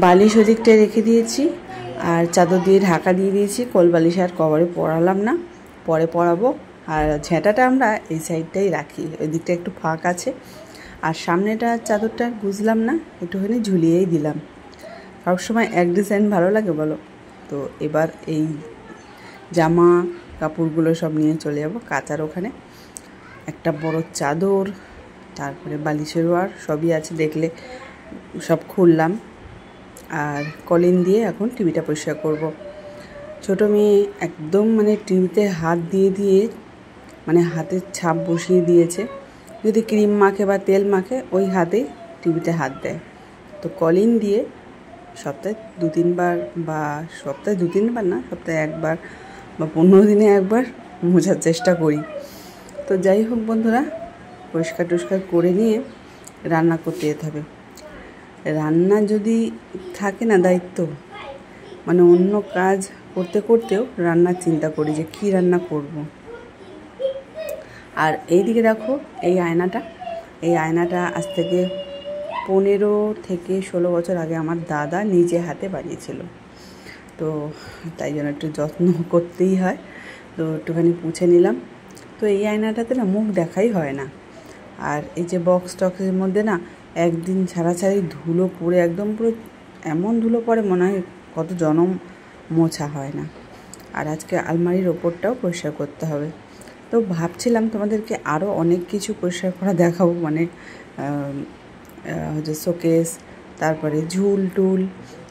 বালিশ ওদিকটায় রেখে দিয়েছি আর চাদর দিয়ে ঢাকা দিয়ে দিয়েছি। কোল বালিশ আর কভারে পরালাম না, পরে পরাবো। আর ঝেঁটাটা আমরা এই সাইডটাই রাখি, ওই দিকটা একটু ফাঁক আছে। আর সামনেটা চাদরটা গুজলাম না, একটুখানি ঝুলিয়েই দিলাম। সবসময় এক ডিজাইন ভালো লাগে বলো? তো এবার এই জামা কাপড়গুলো সব নিয়ে চলে যাবো কাচার ওখানে। একটা বড় চাদর, তারপরে বালিশের ওয়ার সবই আছে, দেখলে সব খুললাম। আর কলিন দিয়ে এখন টিভিটা পরিষ্কার করব। ছোটো মেয়ে একদম মানে টিভিতে হাত দিয়ে দিয়ে মানে হাতের ছাপ বসিয়ে দিয়েছে। যদি ক্রিম মাখে বা তেল মাখে ওই হাতেই টিভিতে হাত দেয়। তো কলিন দিয়ে সপ্তাহে 2-3 বার, বা সপ্তাহে 2-3 বার না, সপ্তাহে 1বার বা 15 দিনে 1বার মোছার চেষ্টা করি। তো যাই হোক বন্ধুরা, পরিষ্কার টরিষ্কার করে নিয়ে রান্না করতে যেতে হবে। রান্না যদি থাকে না দায়িত্ব, মানে অন্য কাজ করতে করতেও রান্নার চিন্তা করি যে কী রান্না করব। আর এইদিকে দেখো এই আয়নাটা আজ থেকে 15 থেকে 16 বছর আগে আমার দাদা নিজে হাতে বানিয়েছিল। তো তাই জন্য একটু যত্ন করতেই হয়। তো একটুখানি পুছে নিলাম। তো এই আয়নাটাতে না মুখ দেখাই হয় না। আর এই যে বক্স টক্সের মধ্যে না একদিন ছাড়াছাড়ি ধুলো পড়ে একদম পুরো এমন ধুলো পড়ে মনে হয় কত জনম মোছা হয় না। আর আজকে আলমারির ওপরটাও পরিষ্কার করতে হবে। তো ভাবছিলাম তোমাদেরকে আরও অনেক কিছু পরিষ্কার করা দেখাবো, মানে হচ্ছে শোকেস, তারপরে ঝুল টুল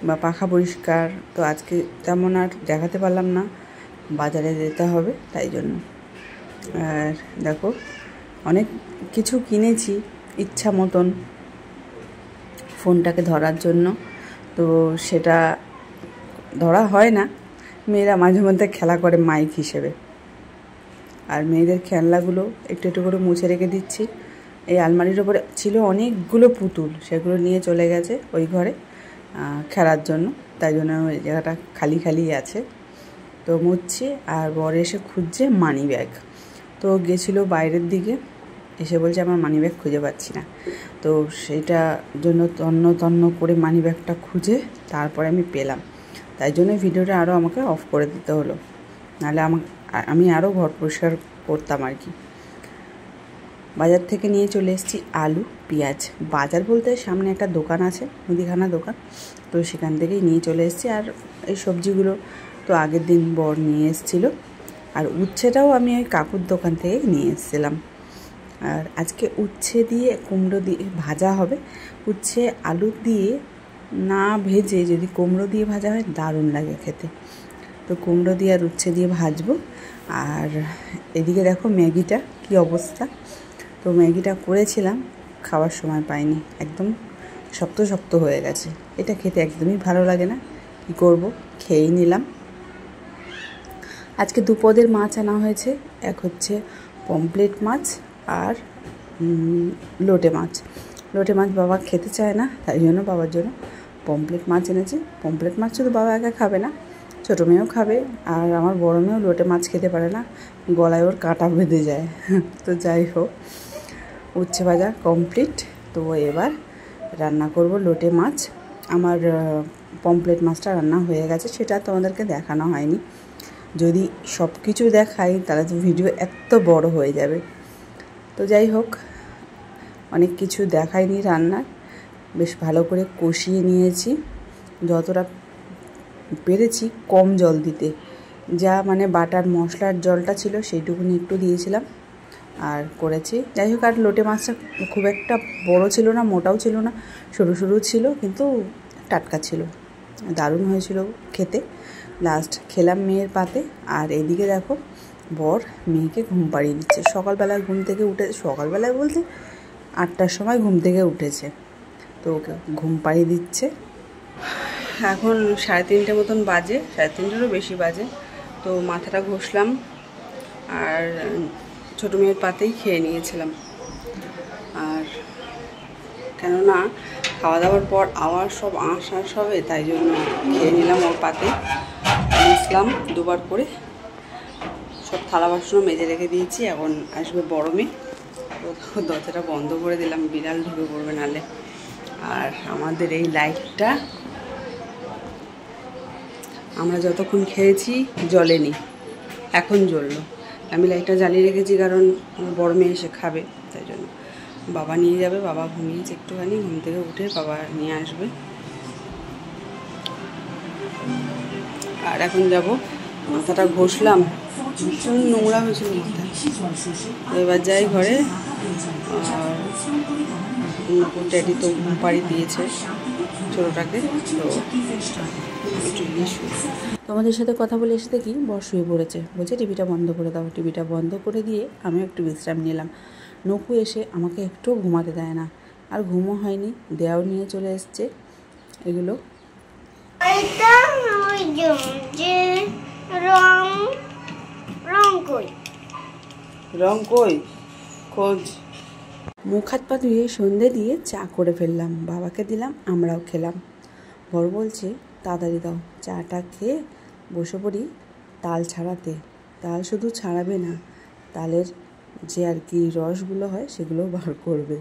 বা পাখা পরিষ্কার। তো আজকে তেমন আর দেখাতে পারলাম না, বাজারে যেতে হবে তাই জন্য। আর দেখো অনেক কিছু কিনেছি ইচ্ছা মতন ফোনটাকে ধরার জন্য, তো সেটা ধরা হয় না। মেয়েরা মাঝে মধ্যে খেলা করে মাইক হিসেবে। আর মেয়েদের খেলনাগুলো একটু একটু করে মুছে রেখে দিচ্ছি। এই আলমারির ওপরে ছিল অনেকগুলো পুতুল, সেগুলো নিয়ে চলে গেছে ওই ঘরে খেলার জন্য, তাই জন্য ওই জায়গাটা খালি খালি আছে। তো মুছছি। আর বর এসে খুঁজছে মানি ব্যাগ। তো গেছিলো বাইরের দিকে, এসে বলছে আমার মানি ব্যাগ খুঁজে পাচ্ছি না। তো সেইটা জন্য তন্ন করে মানি ব্যাগটা খুঁজে তারপরে আমি পেলাম। তাই জন্য ভিডিওটা আরও আমাকে অফ করে দিতে হলো, নাহলে আমি আরও ঘর পরিষ্কার করতাম আর কি। বাজার থেকে নিয়ে চলে এসেছি আলু পেঁয়াজ। বাজার বলতে সামনে একটা দোকান আছে, মুদিখানা দোকান, তো সেখান থেকেই নিয়ে চলে এসেছি। আর এই সবজিগুলো তো আগের দিন বর নিয়ে এসেছিলো। আর উচ্ছেটাও আমি ওই কাকুর দোকান থেকে নিয়ে এসেছিলাম। আর আজকে উচ্ছে দিয়ে কুমড়ো দিয়ে ভাজা হবে। উচ্ছে আলু দিয়ে না ভেজে যদি কুমড়ো দিয়ে ভাজা হয় দারুণ লাগে খেতে। তো কুমড়ো দিয়ে আর উচ্ছে দিয়ে ভাজবো। আর এদিকে দেখো ম্যাগিটা কি অবস্থা। তো ম্যাগিটা করেছিলাম, খাওয়ার সময় পাইনি, একদম শক্ত শক্ত হয়ে গেছে। এটা খেতে একদমই ভালো লাগে না, কী করব, খেয়েই নিলাম। আজকে দুপদের মাছ আনা হয়েছে। এক হচ্ছে পমফ্রেট মাছ আর লোটে মাছ বাবা খেতে চায় না, তাই জন্য বাবার জন্য পমফ্রেট মাছ এনেছে। পমফ্রেট মাছ শুধু বাবা একা খাবে না, ছোটো মেয়েও খাবে। আর আমার বড় মেয়েও লোটে মাছ খেতে পারে না, গলায় ওর কাঁটা বেঁধে যায়। তো যাই হোক, উচ্ছে ভাজা কমপ্লিট। তো এবার রান্না করব লোটে মাছ। আমার পমফ্রেট মাছটা রান্না হয়ে গেছে, সেটা তোমাদেরকে দেখানো হয়নি। যদি সব কিছু দেখাই তাহলে তো ভিডিও এত বড় হয়ে যাবে। তো যাই হোক, অনেক কিছু দেখাইনি রান্নার, বেশ ভালো করে কষিয়ে নিয়েছি, যতটা পেরেছি কম জল দিতে। যা মানে বাটার মশলার জলটা ছিল সেইটুকুনি একটু দিয়েছিলাম আর করেছি। যাই হোক, আর লোটে মাছটা খুব একটা বড় ছিল না, মোটাও ছিল না, সরু সরু ছিল, কিন্তু টাটকা ছিল, দারুণ হয়েছিল খেতে। লাস্ট খেলাম মেয়ের পাতে। আর এদিকে দেখো বর মেয়েকে ঘুম পাড়িয়ে দিচ্ছে। সকালবেলায় ঘুম থেকে উঠে, সকালবেলায় বলতে 8টার সময় ঘুম থেকে উঠেছে, তো ওকে ঘুম পাড়িয়ে দিচ্ছে। এখন 3:30 মতন বাজে, 3:30-এরও বেশি বাজে। তো মাথাটা ঘষলাম আর ছোটো মেয়ের পাতেই খেয়ে নিয়েছিলাম। আর কেননা খাওয়া দাওয়ার পর আওয়াজ সব আঁশ হবে, তাই জন্য খেয়ে নিলাম ওর পাতে। মুছলাম 2বার করে, সব থালা বাসনও মেজে রেখে দিয়েছি। এখন আসবে বড় মেয়ে, তো দরজাটা বন্ধ করে দিলাম, বিড়াল ঢুকে পড়বে নালে। আর আমাদের এই লাইটটা আমরা যতক্ষণ খেয়েছি জ্বলেনি, এখন জ্বললো। আমি লাইটটা জ্বালিয়ে রেখেছি কারণ আমার বড় মেয়ে এসে খাবে, তাই জন্য। বাবা নিয়ে যাবে, বাবা ঘুমিয়েছে একটুখানি, ঘুম থেকে উঠে বাবা নিয়ে আসবে। আর এখন যাব, মাথাটা ঘষলাম, ভীষণ নোংরা হয়েছিল মাথা। এবার যাই ঘরে। আর ড্যাডি তো ঘুম পাড়ি দিয়েছে ছোটোটাকে, তো তোমাদের সাথে কথা বলে এসে দেখি বর শুয়ে পড়েছে, বলছে টিভিটা বন্ধ করে দাও। টিভিটা বন্ধ করে দিয়ে আমিও একটু বিশ্রাম নিলাম। নকু এসে আমাকে একটুও ঘুমাতে দেয় না, আর ঘুমও হয়নি, দেয়াও নিয়ে চলে এসছে এগুলো। রং কই খোঁজ। মুখ হাত পা ধুয়ে সন্ধে দিয়ে চা করে ফেললাম, বাবাকে দিলাম, আমরাও খেলাম। বর বলছে তাড়াতাড়ি দাও, চাটা খেয়ে বসে পড়ি তাল ছাড়াতে। তাল শুধু ছাড়াবে না, তালের যে আর কি রসগুলো হয় সেগুলোও বার করবে।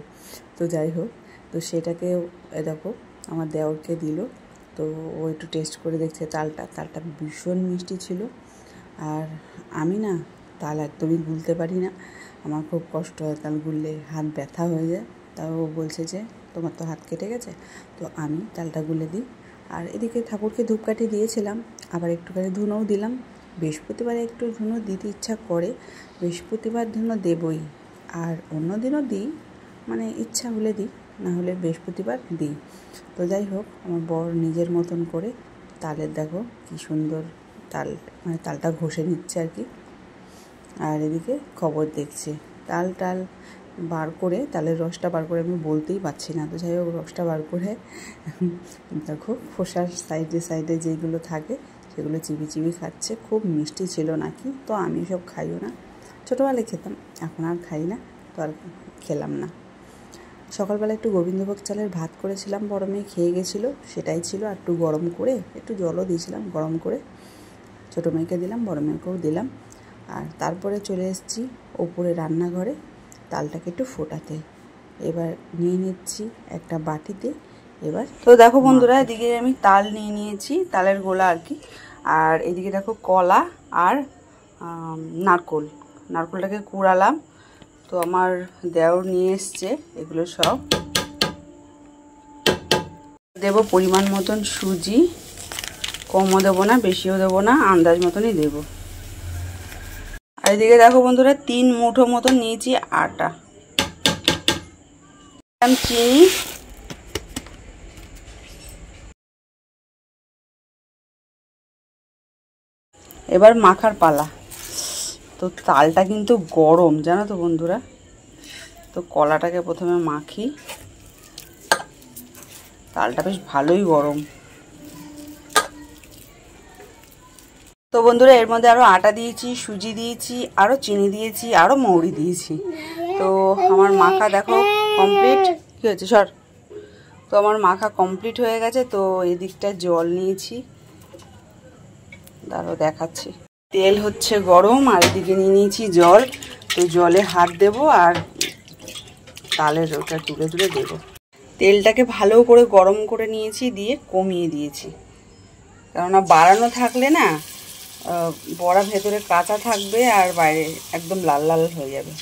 তো যাই হোক, তো সেটাকে দেখো আমার দেওরকে দিল, তো ও একটু টেস্ট করে দেখছে তালটা ভীষণ মিষ্টি ছিল। আর আমি না তাল একদমই গুলতে পারি না, আমার খুব কষ্ট হয় তাল গুললে, হাত ব্যথা হয়ে যায়। তাও ও বলছে যে তোমার তো হাত কেটে গেছে, তো আমি তালটা গুলে দিই। আর এদিকে ঠাকুরকে ধূপকাঠি দিয়েছিলাম, আবার একটুখানি ধুনোও দিলাম। বৃহস্পতিবারে একটু ধুনো দিতে ইচ্ছা করে, বৃহস্পতিবার ধুনো দেবই, আর অন্য দিনও দিই, মানে ইচ্ছা হলে দিই, না হলে বৃহস্পতিবার দিই। তো যাই হোক, আমার বর নিজের মতন করে তালের দেখো কী সুন্দর তাল, মানে তালটা ঘষে নিচ্ছে আর কি। আর এদিকে খবর দেখছে, তাল বার করে, তালের রসটা বার করে আমি বলতেই পারছি না, তো যাই হোক রসটা বার করে দেখো খোসার সাইডে যেগুলো থাকে সেগুলো চিবি খাচ্ছে। খুব মিষ্টি ছিল নাকি, তো আমি সব খাইও না, ছোটোবেলায় খেতাম, এখন আর খাই না, তো আর খেলাম না। সকালবেলা একটু গোবিন্দভোগ চালের ভাত করেছিলাম, বড় মেয়ে খেয়ে গেছিলো, সেটাই ছিল। আর একটু গরম করে একটু জলও দিয়েছিলাম, গরম করে ছোটো মেয়েকে দিলাম, বড় মেয়েকেও দিলাম। আর তারপরে চলে এসেছি ওপরে রান্নাঘরে তালটাকে একটু ফোটাতে। এবার নিয়ে নিচ্ছি একটা বাটিতে। এবার তো দেখো বন্ধুরা, এদিকে আমি তাল নিয়ে নিয়েছি, তালের গোলা আর কি। আর এদিকে দেখো কলা আর নারকোলটাকে কুড়ালাম। তো আমার দেওর নিয়ে এসছে এগুলো সব। দেব পরিমাণ মতন সুজি, কমও দেবো না বেশিও দেবো না, আন্দাজ মতনই দেবো। আর এদিকে দেখো বন্ধুরা, 3 মুঠো মতন নিয়েছি আটা, চিনি, এবার মাখার পালা। তো তালটা কিন্তু গরম জানো তো বন্ধুরা, তো কলাটাকে প্রথমে মাখি, তালটা বেশ ভালোই গরম। তো বন্ধুরা, এর মধ্যে আরও আটা দিয়েছি, সুজি দিয়েছি, আরও চিনি দিয়েছি, আরও মৌরি দিয়েছি। তো আমার মাখা দেখো কমপ্লিট। কী হয়েছে সর। তো আমার মাখা কমপ্লিট হয়ে গেছে। তো এদিকটা জল নিয়েছি, দাঁড়াও দেখাচ্ছি। তেল হচ্ছে গরম, আর এদিকে নিয়ে নিয়েছি জল। তো জলে হাত দেব আর তালের ওটা তুলে দেবো। তেলটাকে ভালো করে গরম করে নিয়েছি, দিয়ে কমিয়ে দিয়েছি, কেননা বাড়ানো থাকলে না বড়া ভেতরে কাঁচা থাকবে আর বাইরে একদম লাল লাল হয়ে যাবে।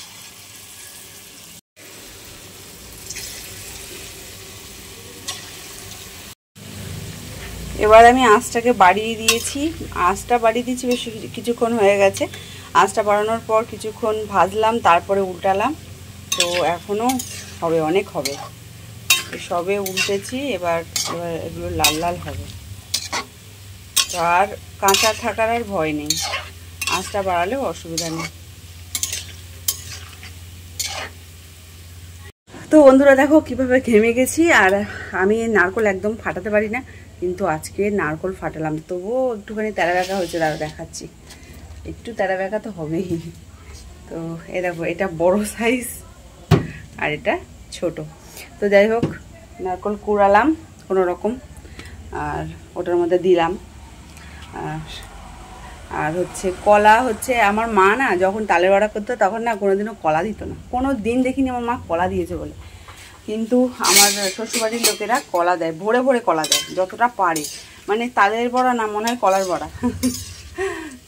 এবার আমি আঁচটাকে বাড়িয়ে দিয়েছি, আঁচটা বাড়িয়ে দিয়েছি, বেশ কিছুক্ষণ হয়ে গেছে। আঁচটা বাড়ানোর পর কিছুক্ষণ ভাজলাম, তারপরে উল্টালাম। তো এখনও হবে, অনেক হবে, সবে উল্টেছি। এবার এগুলো লাল লাল হবে, তো আর কাঁচা থাকার আর ভয় নেই, আঁচটা বাড়ালেও অসুবিধা নেই। তো বন্ধুরা দেখো কিভাবে ঘেমে গেছি। আর আমি নারকোল একদম ফাটাতে পারি না, কিন্তু আজকে নারকোল ফাটালাম, তবুও একটুখানি তেরা ব্যাকা হয়েছে, দাঁড়া দেখাচ্ছি। একটু তেরা ব্যাকা তো হবেই। তো এ দেখো, এটা বড় সাইজ আর এটা ছোট। তো যাই হোক, নারকোল কুড়ালাম কোনো রকম, আর ওটার মধ্যে দিলাম। আর হচ্ছে কলা, হচ্ছে আমার মা না যখন তালের বড়া করতো তখন না কোনোদিনও কলা দিত না, কোনো দিন দেখিনি আমার মা কলা দিয়েছে বলে। কিন্তু আমার শ্বশুরবাড়ির লোকেরা কলা দেয়, ভরে ভরে কলা দেয়, যতটা পারে। মানে তালের বড়া না, মনে হয় কলার বড়া।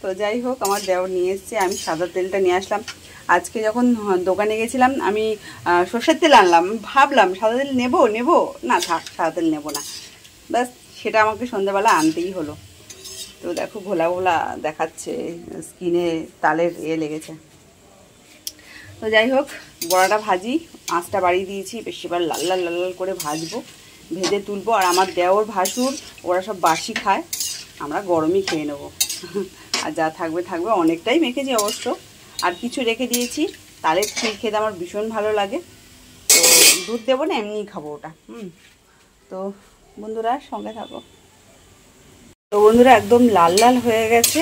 তো যাই হোক, আমার দেওর নিয়ে এসছে, আমি সাদা তেলটা নিয়ে আসলাম। আজকে যখন দোকানে গেছিলাম আমি সর্ষের তেল আনলাম, ভাবলাম সাদা তেল নেবো না, থাক সাদা তেল নেবো না, ব্যাস সেটা আমাকে সন্ধ্যাবেলা আনতেই হলো। তো দেখো ঘোলা ঘোলা দেখাচ্ছে, স্কিনে তালের লেগেছে। তো যাই হোক, বড়াটা ভাজি, আঁচটা বাড়িয়ে দিয়েছি, বেশিবার লাল লাল লাল লাল করে ভাজবো, ভেজে তুলবো। আর আমার দেওর ভাসুর ওরা সব বাসি খায়, আমরা গরমই খেয়ে নেবো। আর যা থাকবে থাকবে, অনেকটাই মেখেছি অবশ্য, আর কিছু রেখে দিয়েছি। তালের ক্ষীর খেতে আমার ভীষণ ভালো লাগে, তো দুধ দেবো না, এমনিই খাবো ওটা। তো বন্ধুরা সঙ্গে থাকো। তো বন্ধুরা একদম লাল লাল হয়ে গেছে।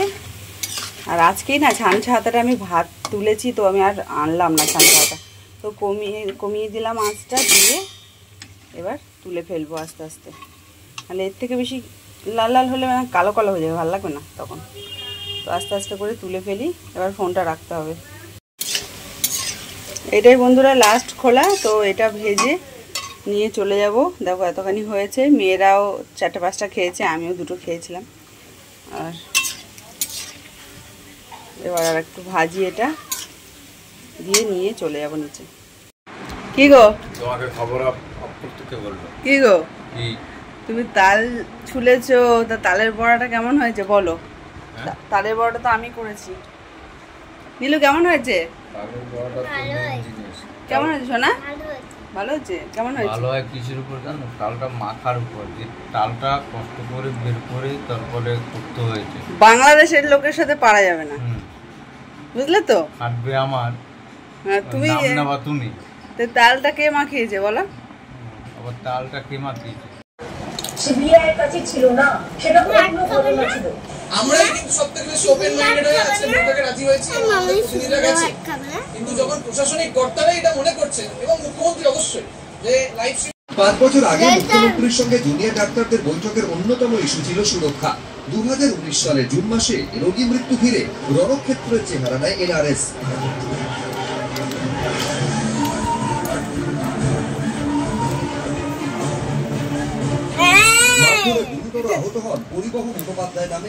আর আজকেই না ছানছা হাতাটা আমি ভাত তুলেছি, তো আমি আর আনলাম না ছানছা হাতা, তো কমিয়ে দিলাম আঁচটা দিয়ে। এবার তুলে ফেলবো আস্তে আস্তে, তাহলে এর থেকে বেশি লাল লাল হলে মানে কালো কালো হয়ে যাবে, ভালো লাগবে না তখন। তো আস্তে আস্তে করে তুলে ফেলি, এবার ফোনটা রাখতে হবে। এটাই বন্ধুরা লাস্ট খোলা, তো এটা ভেজে নিয়ে চলে যাব। দেখো এতখানি হয়েছে, মেয়েরাও 4-5টা খেয়েছে, আমিও 2টো খেয়েছিলাম। আর এবার আর একটু ভাজি, এটা দিয়ে নিয়ে চলে যাব নিচে। কি গো তোমাকে খবর করতে বলবো। কি গো তুমি তাল ছুলেছো, তা তালের বড়াটা কেমন হয়েছে বলো? তালের বড়াটা তো আমি করেছি। নীলু কেমন হয়েছে? কেমন হয়েছে সোনা? ভালো হয়েছে। কেমন হয়েছে? ভালো হয় কিসের উপর জানো? তালটা মাখার উপর, যে তালটা কষ্ট করে বের করে তারপরে করতে হয়েছে। বাংলাদেশের লোকের সাথে পারা যাবে না, বুঝলে তো? কাটবে আমার, তুমি তুমি তো তালটা কে মাখিয়েছে বলো? আবার তালটা কে মাখিয়েছে? সিবিআইয়ের কাছে ছিল না, সেটা তো অন্য ঘটনা ছিল। আমরাই কিন্তু সবথেকে বেশি ওপেন মাইন্ডেড হয়ে আজকে বলতে রাজি হয়েছি, আমাদের প্রতিনিধিরা গেছে। কিন্তু যখন প্রশাসনিক কর্তারা এটা মনে করছেন, এবং মুখ্যমন্ত্রী অবশ্যই, যে লাইফ 5 বছর আগে মুখ্যমন্ত্রীর সঙ্গে জুনিয়র ডাক্তারদের বৈঠকের অন্যতম ইস্যু ছিল সুরক্ষা। 2019 সালের জুন মাসে রোগী মৃত্যু ঘিরে রণক্ষেত্রের চেহারা নেয় এনআরএস। গুরুতর আহত হন পরিবহন মুখোপাধ্যায় নামে